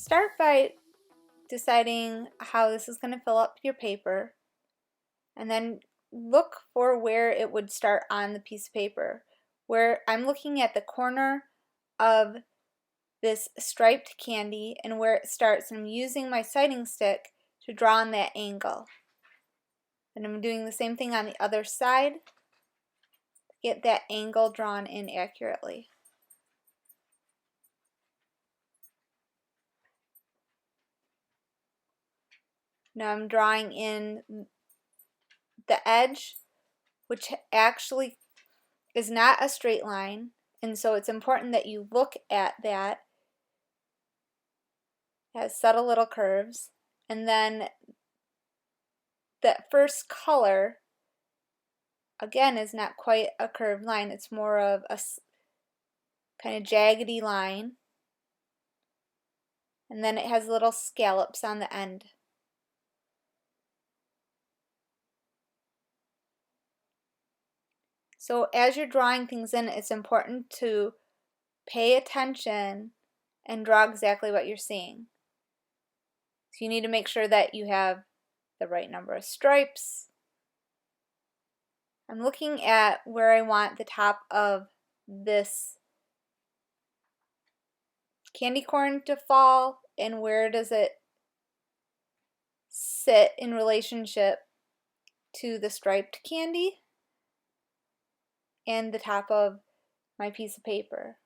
Start by deciding how this is going to fill up your paper, and then look for where it would start on the piece of paper. Where I'm looking at the corner of this striped candy and where it starts, and I'm using my sighting stick to draw on that angle. And I'm doing the same thing on the other side to get that angle drawn in accurately. Now I'm drawing in the edge, which actually is not a straight line, and so it's important that you look at that. It has subtle little curves, and then that first color again is not quite a curved line, it's more of a kind of jaggedy line, and then it has little scallops on the end. So as you're drawing things in, it's important to pay attention and draw exactly what you're seeing. So you need to make sure that you have the right number of stripes. I'm looking at where I want the top of this candy corn to fall, and where does it sit in relationship to the striped candy and the top of my piece of paper.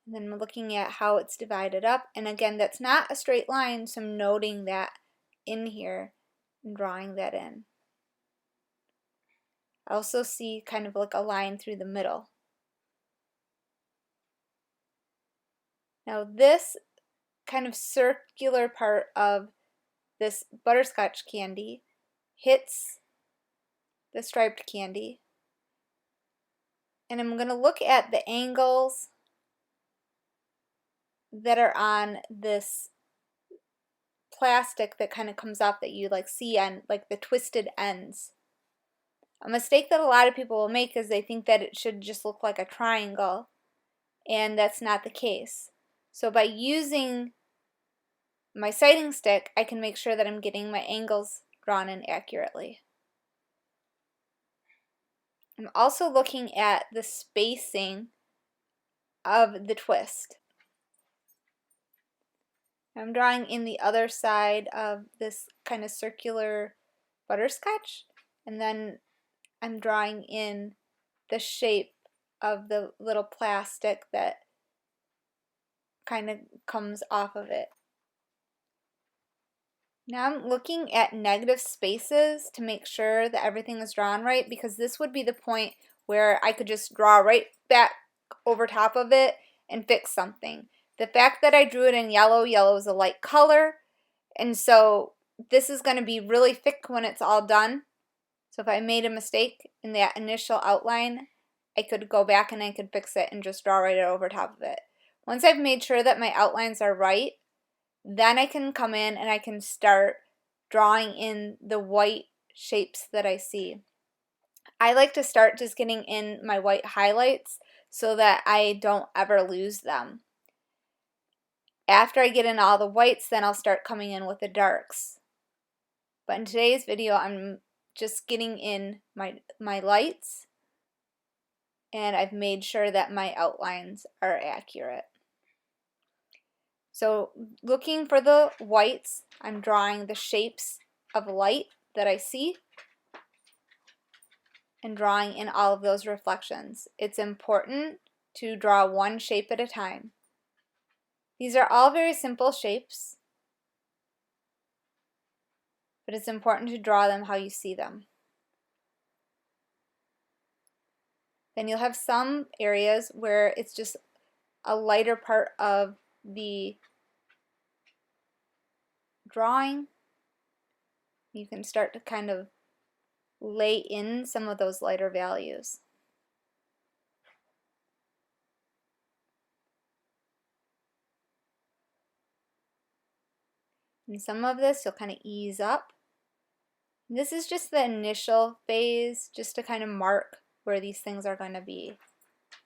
And then I'm looking at how it's divided up, and again, that's not a straight line, so I'm noting that in here and drawing that in. I also see kind of like a line through the middle. Now this kind of circular part of this butterscotch candy hits the striped candy, and I'm going to look at the angles that are on this plastic that kind of comes off that you like see on like the twisted ends. A mistake that a lot of people will make is they think that it should just look like a triangle, and that's not the case. So by using my sighting stick, I can make sure that I'm getting my angles drawn in accurately. I'm also looking at the spacing of the twist. I'm drawing in the other side of this kind of circular butterscotch, and then I'm drawing in the shape of the little plastic that kind of comes off of it. Now I'm looking at negative spaces to make sure that everything is drawn right, because this would be the point where I could just draw right back over top of it and fix something. The fact that I drew it in yellow, yellow is a light color, and so this is going to be really thick when it's all done. So if I made a mistake in that initial outline, I could go back and I could fix it and just draw right over top of it. Once I've made sure that my outlines are right, then I can come in and I can start drawing in the white shapes that I see. I like to start just getting in my white highlights so that I don't ever lose them. After I get in all the whites, then I'll start coming in with the darks. But in today's video, I'm just getting in my lights, and I've made sure that my outlines are accurate. So looking for the whites, I'm drawing the shapes of light that I see and drawing in all of those reflections. It's important to draw one shape at a time. These are all very simple shapes, but it's important to draw them how you see them. Then you'll have some areas where it's just a lighter part of the drawing. You can start to kind of lay in some of those lighter values. And some of this you'll kind of ease up This is just the initial phase, just to kind of mark where these things are going to be.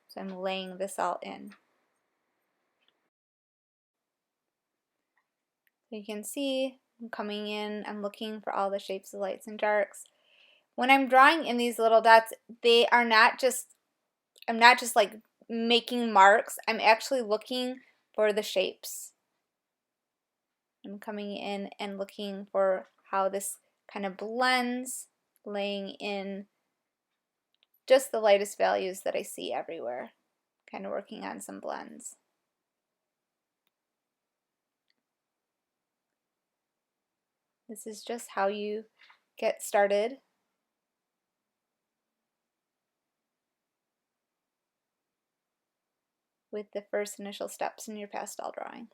So I'm laying this all in. So you can see I'm coming in, I'm looking for all the shapes of lights and darks. When I'm drawing in these little dots, they are not just, I'm not just like making marks, I'm actually looking for the shapes. I'm coming in and looking for how this kind of blends, laying in just the lightest values that I see everywhere, kind of working on some blends. This is just how you get started with the first initial steps in your pastel drawing.